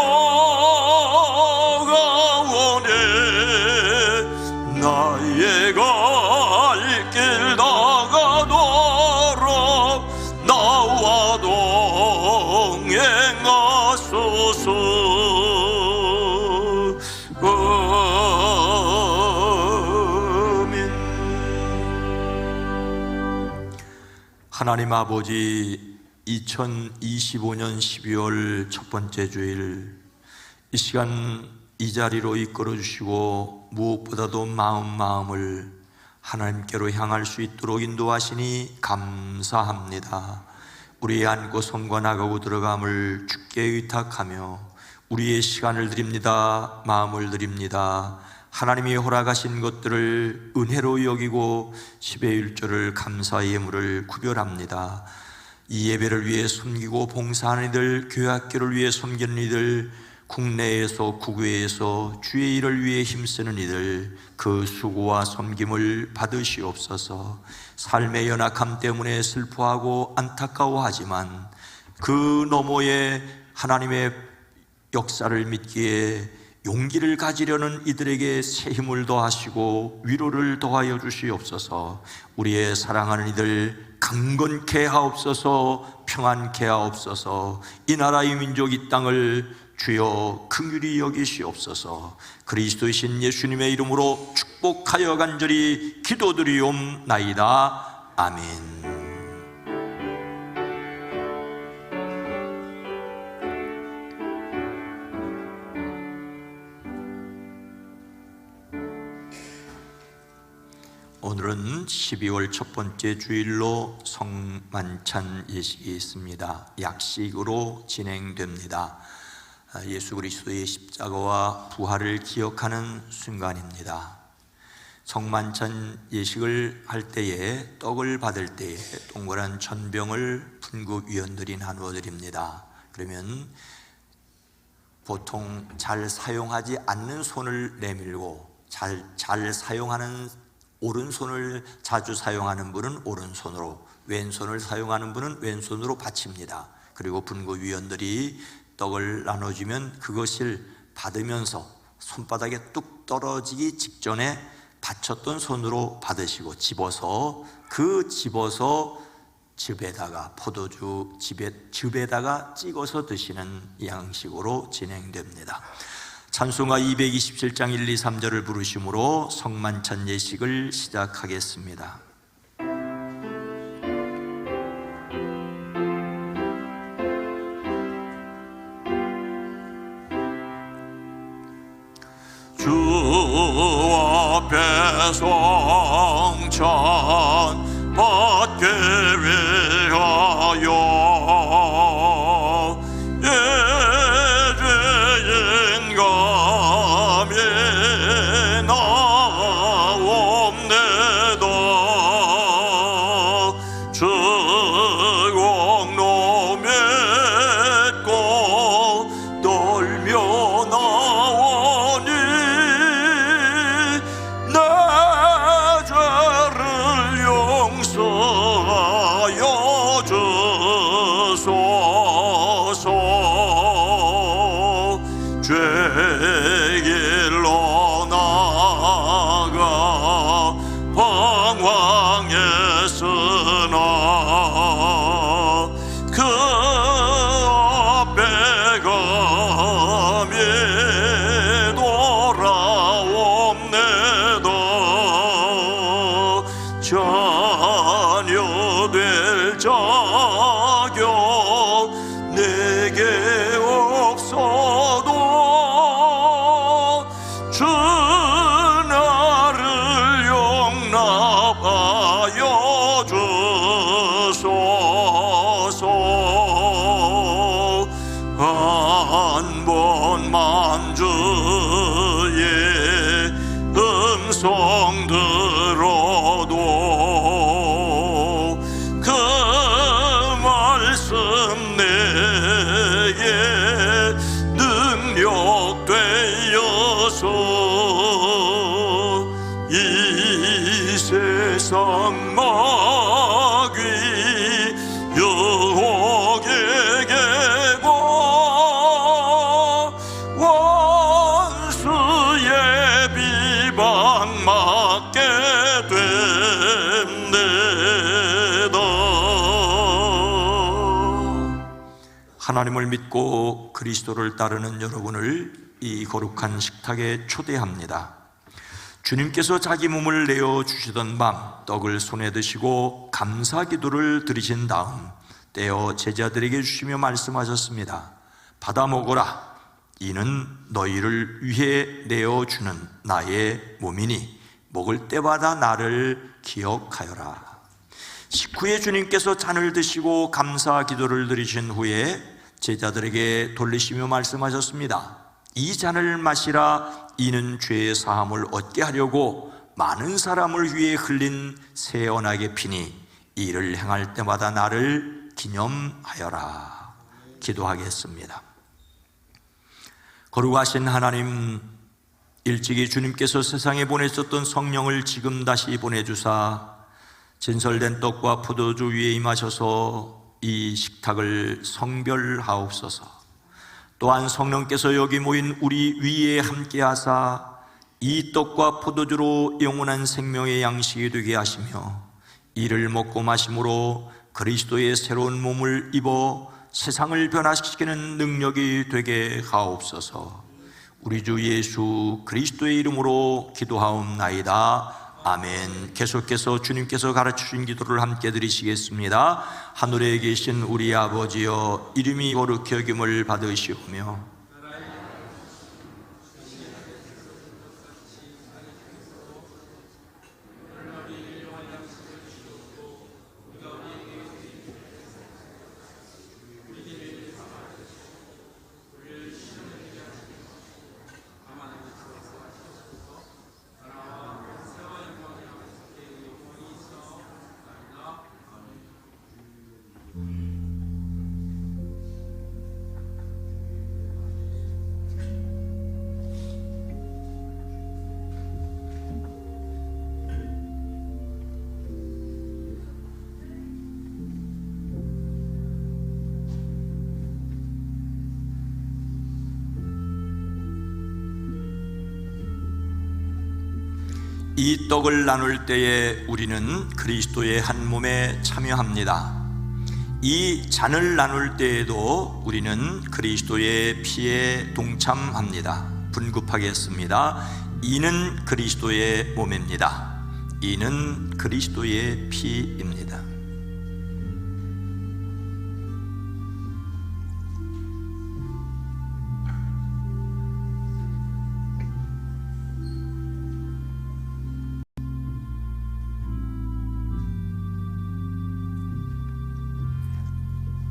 가오네. 나의 갈 길 나가도록 나와 동행하소서. 아멘. 하나님 아버지, 2025년 12월 첫 번째 주일 이 시간 이 자리로 이끌어 주시고 무엇보다도 마음을 하나님께로 향할 수 있도록 인도하시니 감사합니다. 우리의 앉고 선과 나가고 들어감을 주께 의탁하며 우리의 시간을 드립니다. 마음을 드립니다. 하나님이 허락하신 것들을 은혜로 여기고 10의 1조를 감사의 예물을 구별합니다. 이 예배를 위해 섬기고 봉사하는 이들, 교회학교를 위해 섬기는 이들, 국내에서 국외에서 주의 일을 위해 힘쓰는 이들, 그 수고와 섬김을 받으시옵소서. 삶의 연약함 때문에 슬퍼하고 안타까워하지만 그 너머에 하나님의 역사를 믿기에 용기를 가지려는 이들에게 새 힘을 더하시고 위로를 더하여 주시옵소서. 우리의 사랑하는 이들 강건케 하옵소서. 평안케 하옵소서. 이 나라의 민족 이 땅을 주여 긍휼히 여기시옵소서. 그리스도이신 예수님의 이름으로 축복하여 간절히 기도드리옵나이다. 아멘. 오늘은 12월 첫 번째 주일로 성만찬 예식이 있습니다. 약식으로 진행됩니다. 예수 그리스도의 십자가와 부활을 기억하는 순간입니다. 성만찬 예식을 할 때에 떡을 받을 때에 동그란 전병을 분국위원들이 나누어 드립니다. 그러면 보통 잘 사용하지 않는 손을 내밀고 잘 사용하는 오른손을 자주 사용하는 분은 오른손으로, 왼손을 사용하는 분은 왼손으로 받칩니다. 그리고 분구위원들이 떡을 나눠주면 그것을 받으면서 손바닥에 뚝 떨어지기 직전에 받쳤던 손으로 받으시고 집어서 즙에다가 포도주 즙에다가 찍어서 드시는 양식으로 진행됩니다. 찬송가 227장 1, 2, 3절을 부르심으로 성만찬 예식을 시작하겠습니다. 주 앞에 성찬 받게 위하여 예죄인 감히 나옵니다. 주공로 믿고 떨며 나오니 내 죄를 용서하여 주소서. 죄의 길로 나가 방황했으나 그 앞에 감히 돌아옵니다. 자녀 될 자격 내게 없어도 주 나를 용납하여 주소서. 한 번만 주의 음성 들어도 그 말씀 내게 능력 되어서 이 세상 마귀 유혹에게고 원수의 비방 맞게 됩니다. 하나님을 믿고 그리스도를 따르는 여러분을 이 거룩한 식탁에 초대합니다. 주님께서 자기 몸을 내어주시던 밤 떡을 손에 드시고 감사 기도를 드리신 다음 떼어 제자들에게 주시며 말씀하셨습니다. 받아 먹어라. 이는 너희를 위해 내어주는 나의 몸이니 먹을 때마다 나를 기억하여라. 식후에 주님께서 잔을 드시고 감사 기도를 드리신 후에 제자들에게 돌리시며 말씀하셨습니다. 이 잔을 마시라. 이는 죄의 사함을 얻게 하려고 많은 사람을 위해 흘린 새 언약의 피니 이를 행할 때마다 나를 기념하여라. 기도하겠습니다. 거룩하신 하나님, 일찍이 주님께서 세상에 보내셨던 성령을 지금 다시 보내주사 진설된 떡과 포도주 위에 임하셔서 이 식탁을 성별하옵소서. 또한 성령께서 여기 모인 우리 위에 함께하사 이 떡과 포도주로 영원한 생명의 양식이 되게 하시며 이를 먹고 마심으로 그리스도의 새로운 몸을 입어 세상을 변화시키는 능력이 되게 하옵소서. 우리 주 예수 그리스도의 이름으로 기도하옵나이다. 아멘. 계속해서 주님께서 가르치신 기도를 함께 드리시겠습니다. 하늘에 계신 우리 아버지여, 이름이 거룩히 여김을 받으시오며 이 떡을 나눌 때에 우리는 그리스도의 한 몸에 참여합니다. 이 잔을 나눌 때에도 우리는 그리스도의 피에 동참합니다. 분급하겠습니다. 이는 그리스도의 몸입니다. 이는 그리스도의 피입니다.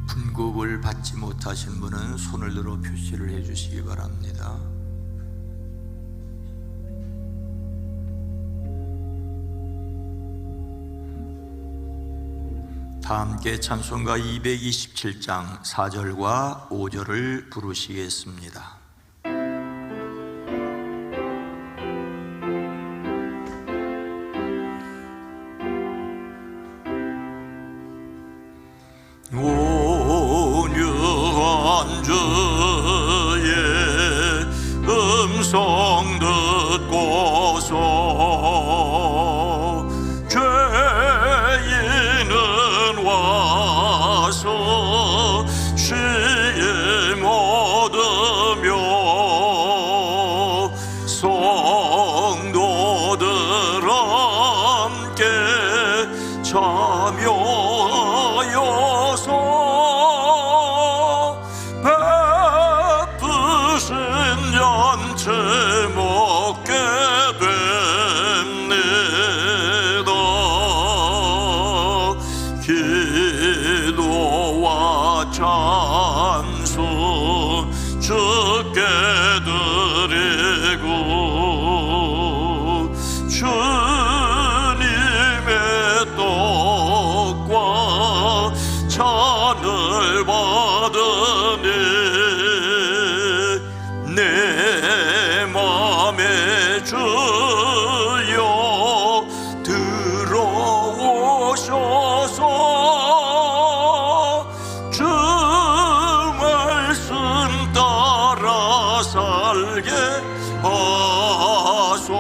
분급을 받지 못하신 분은 손을 들어 표시를 해 주시기 바랍니다. 다 함께 찬송가 227장 4절과 5절을 부르시겠습니다. 온유한 주의 음성 듣고서 죄인은 와서 쉼 얻으며 성도들 함께 참여하여서 베푸신 연체 먹게 됩니다. 기도와 찬송 주께 드리고 주님의 떡과 잔을 받으니 내 맘에 주여 들어오셔서 주 말씀 따라 살게 하소서.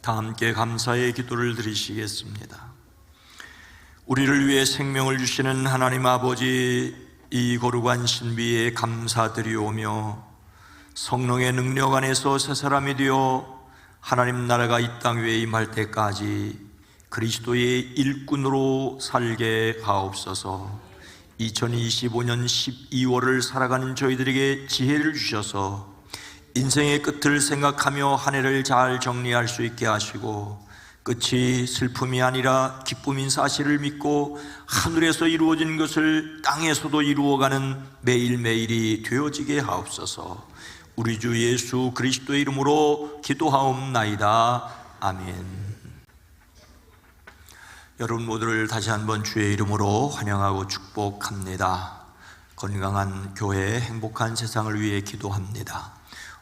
다 함께 감사의 기도를 드리시겠습니다. 우리를 위해 생명을 주시는 하나님 아버지, 이 거룩한 신비에 감사드리오며 성령의 능력 안에서 새 사람이 되어 하나님 나라가 이 땅 위에 임할 때까지 그리스도의 일꾼으로 살게 하옵소서. 2025년 12월을 살아가는 저희들에게 지혜를 주셔서 인생의 끝을 생각하며 한 해를 잘 정리할 수 있게 하시고 끝이 슬픔이 아니라 기쁨인 사실을 믿고 하늘에서 이루어진 것을 땅에서도 이루어가는 매일매일이 되어지게 하옵소서. 우리 주 예수 그리스도의 이름으로 기도하옵나이다. 아멘. 여러분 모두를 다시 한번 주의 이름으로 환영하고 축복합니다. 건강한 교회, 행복한 세상을 위해 기도합니다.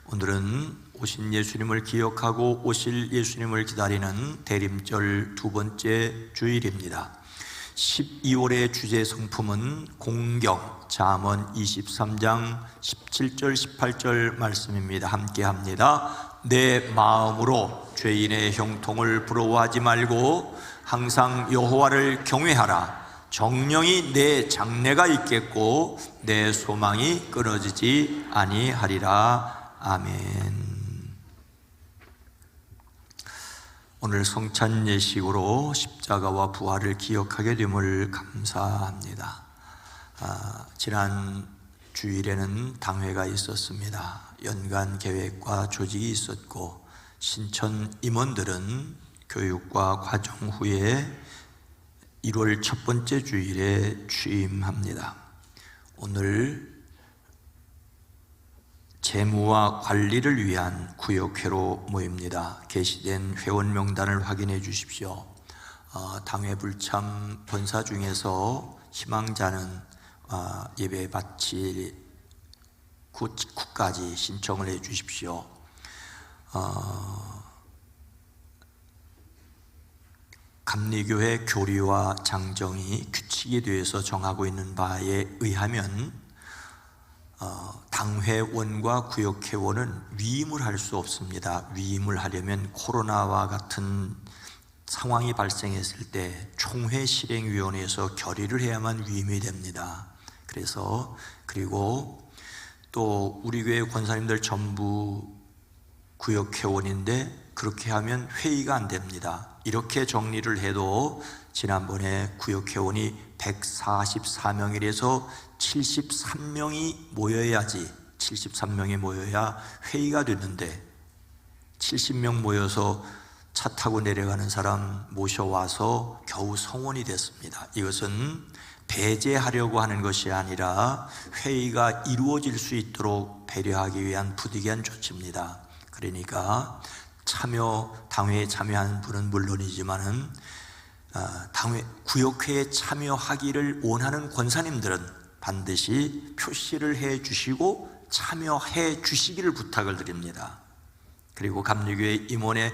오늘은 오신 예수님을 기억하고 오실 예수님을 기다리는 대림절 두 번째 주일입니다. 12월의 주제 성품은 공경, 잠언 23장 17절 18절 말씀입니다. 함께 합니다. 내 마음으로 죄인의 형통을 부러워하지 말고 항상 여호와를 경외하라. 정령이 내 장래가 있겠고 내 소망이 끊어지지 아니하리라. 아멘. 오늘 성찬 예식으로 십자가와 부활을 기억하게 됨을 감사합니다. 지난 주일에는 당회가 있었습니다. 연간 계획과 조직이 있었고 신천 임원들은 교육과 과정 후에 1월 첫 번째 주일에 취임합니다. 오늘 재무와 관리를 위한 구역회로 모입니다. 게시된 회원 명단을 확인해 주십시오. 당회 불참 본사 중에서 희망자는 예배 바칠 구까지 신청을 해 감리교회 교리와 장정이 규칙에 대해서 정하고 있는 바에 의하면 당회원과 구역회원은 위임을 할 수 없습니다. 위임을 하려면 코로나와 같은 상황이 발생했을 때 총회 실행위원회에서 결의를 해야만 위임이 됩니다. 그리고 또 우리 교회 권사님들 전부 구역회원인데 그렇게 하면 회의가 안 됩니다. 이렇게 정리를 해도 지난번에 구역회원이 144명이라서 73명이 모여야지, 73명이 모여야 회의가 됐는데 70명 모여서 차 타고 내려가는 사람 모셔와서 겨우 성원이 됐습니다. 이것은 배제하려고 하는 것이 아니라 회의가 이루어질 수 있도록 배려하기 위한 부득이한 조치입니다. 그러니까 당회에 참여하는 분은 물론이지만은 구역회에 참여하기를 원하는 권사님들은 반드시 표시를 해 주시고 참여해 주시기를 부탁을 드립니다. 그리고 감리교회 임원의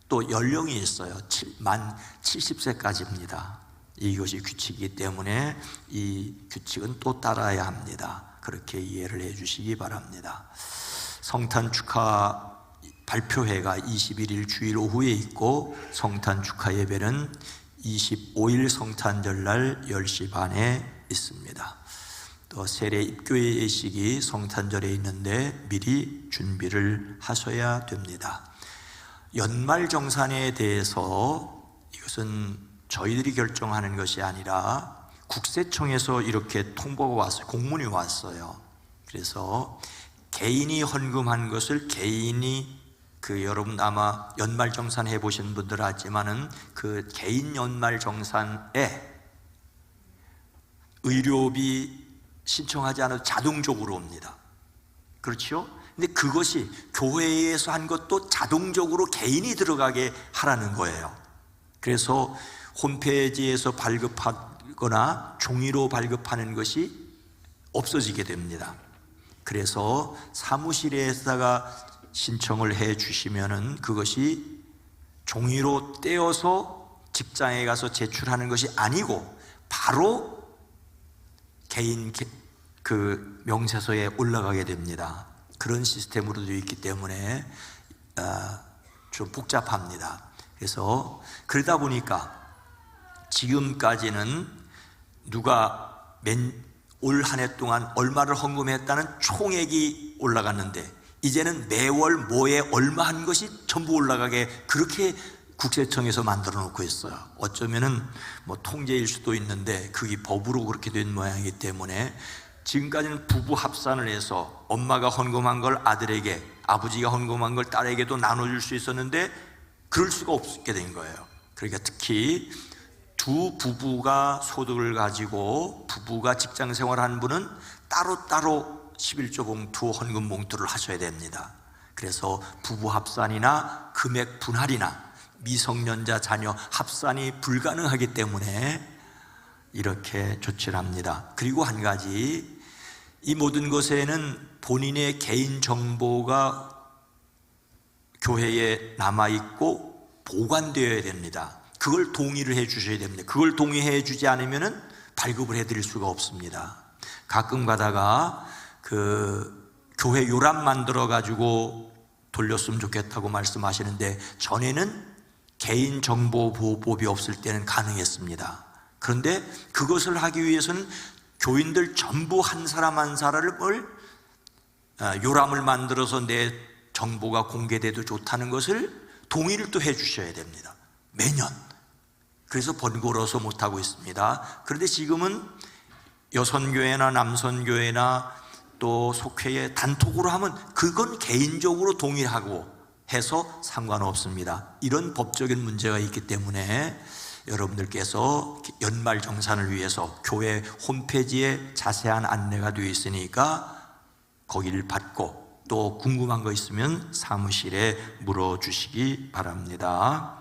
또 연령이 있어요. 만 70세까지입니다. 이것이 규칙이기 때문에 이 규칙은 또 따라야 합니다. 그렇게 이해를 해 주시기 바랍니다. 성탄 축하 발표회가 21일 주일 오후에 있고 성탄 축하 예배는 25일 성탄절날 10시 반에 있습니다. 또 세례 입교회 예식이 성탄절에 있는데 미리 준비를 하셔야 됩니다. 연말정산에 대해서 이것은 저희들이 결정하는 것이 아니라 국세청에서 이렇게 통보가 왔어요. 공문이 왔어요. 그래서 개인이 헌금한 것을 개인이 여러분 아마 연말정산 해보신 분들 알지만은 그 개인 연말정산에 의료비 신청하지 않아도 자동적으로 옵니다. 그렇죠? 근데 그것이 교회에서 한 것도 자동적으로 개인이 들어가게 하라는 거예요. 그래서 홈페이지에서 발급하거나 종이로 발급하는 것이 없어지게 됩니다. 그래서 사무실에다가 신청을 해 주시면은 그것이 종이로 떼어서 직장에 가서 제출하는 것이 아니고 바로 개인 명세서에 올라가게 됩니다. 그런 시스템으로 되어 있기 때문에 좀 복잡합니다. 그래서 그러다 보니까 지금까지는 누가 올 한 해 동안 얼마를 헌금했다는 총액이 올라갔는데 이제는 매월 뭐에 얼마 한 것이 전부 올라가게 그렇게 국세청에서 만들어 놓고 있어요. 어쩌면은 뭐 통제일 수도 있는데 그게 법으로 그렇게 된 모양이기 때문에 지금까지는 부부 합산을 해서 엄마가 헌금한 걸 아들에게, 아버지가 헌금한 걸 딸에게도 나눠줄 수 있었는데 그럴 수가 없게 된 거예요. 그러니까 특히 두 부부가 소득을 가지고 부부가 직장 생활하는 분은 따로따로 11조 봉투 헌금 봉투를 하셔야 됩니다. 그래서 부부 합산이나 금액 분할이나 미성년자 자녀 합산이 불가능하기 때문에 이렇게 조치를 합니다. 그리고 한 가지, 이 모든 것에는 본인의 개인 정보가 교회에 남아있고 보관되어야 됩니다. 그걸 동의를 해 주셔야 됩니다. 그걸 동의해 주지 않으면 발급을 해 드릴 수가 없습니다. 가끔 가다가 교회 요람 만들어 가지고 돌렸으면 좋겠다고 말씀하시는데 전에는 개인정보보호법이 없을 때는 가능했습니다. 그런데 그것을 하기 위해서는 교인들 전부 한 사람 한 사람을 요람을 만들어서 내 정보가 공개돼도 좋다는 것을 동의를 또 해 주셔야 됩니다. 매년. 그래서 번거로워서 못하고 있습니다. 그런데 지금은 여선교회나 남선교회나 또 속회에 단톡으로 하면 그건 개인적으로 동의하고 해서 상관없습니다. 이런 법적인 문제가 있기 때문에 여러분들께서 연말정산을 위해서 교회 홈페이지에 자세한 안내가 되어 있으니까 거기를 받고 또 궁금한 거 있으면 사무실에 물어주시기 바랍니다.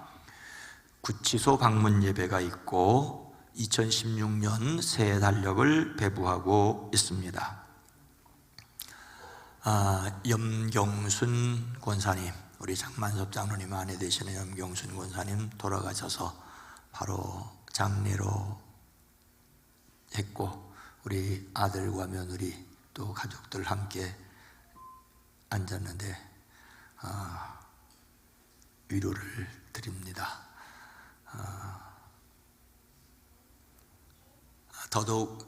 구치소 방문 예배가 있고 2016년 새해 달력을 배부하고 있습니다. 염경순 권사님, 우리 장만섭 장로님 아내 되시는 염경순 권사님 돌아가셔서 바로 장례로 했고 우리 아들과 며느리 또 가족들 함께 앉았는데 위로를 드립니다. 더더욱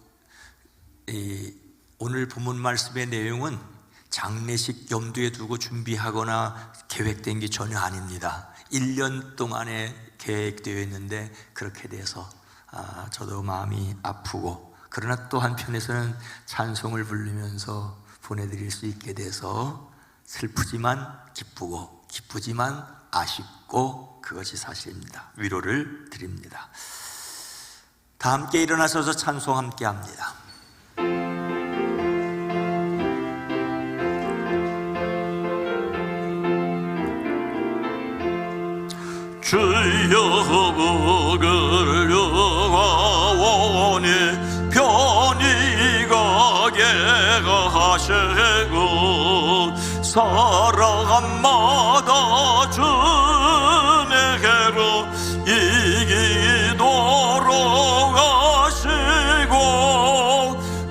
오늘 본문 말씀의 내용은 장례식 염두에 두고 준비하거나 계획된 게 전혀 아닙니다. 1년 동안에 계획되어 있는데 그렇게 돼서 저도 마음이 아프고, 그러나 또 한편에서는 찬송을 부르면서 보내드릴 수 있게 돼서 슬프지만 기쁘고 기쁘지만 아쉽고 그것이 사실입니다. 위로를 드립니다. 다 함께 일어나셔서 찬송 함께 합니다. 주여 복을 영화오니 편히 가게 하시고 사람마다 주내게로 이기도록 하시고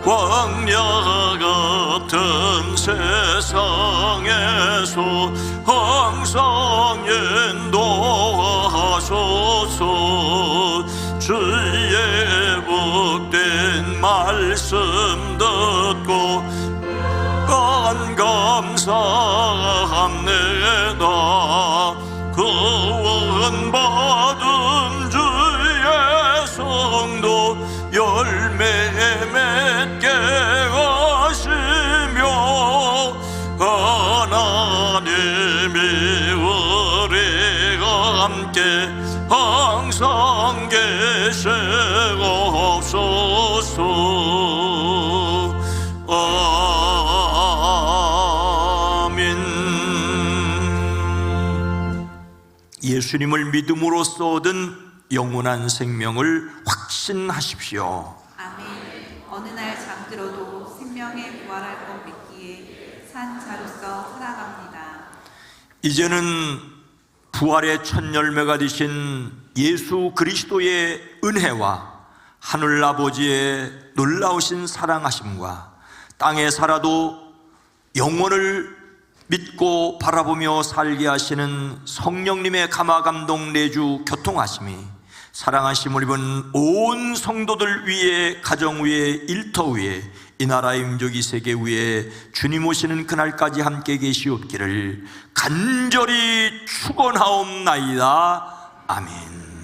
광야 같은 세상에서 항상 인도하소서. 주의 복된 말씀 듣고 감사합니다. 구원받은 주의 성도 열매 맺게 하시며 하나님이 우리가 함께 항상 계시옵소서. 아멘. 예수님을 믿음으로써 얻은 영원한 생명을 확신하십시오. 아멘. 어느 날 잠들어도 생명에 부활할 것 믿기에 산 자로서 살아갑니다. 이제는 부활의 첫 열매가 되신 예수 그리스도의 은혜와 하늘 아버지의 놀라우신 사랑하심과 땅에 살아도 영원을 믿고 바라보며 살게 하시는 성령님의 감화감동 내주 교통하심이 사랑하심을 입은 온 성도들 위에, 가정 위에, 일터 위에, 이 나라의 민족 이 세계 위에 주님 오시는 그날까지 함께 계시옵기를 간절히 축원하옵나이다. 아멘.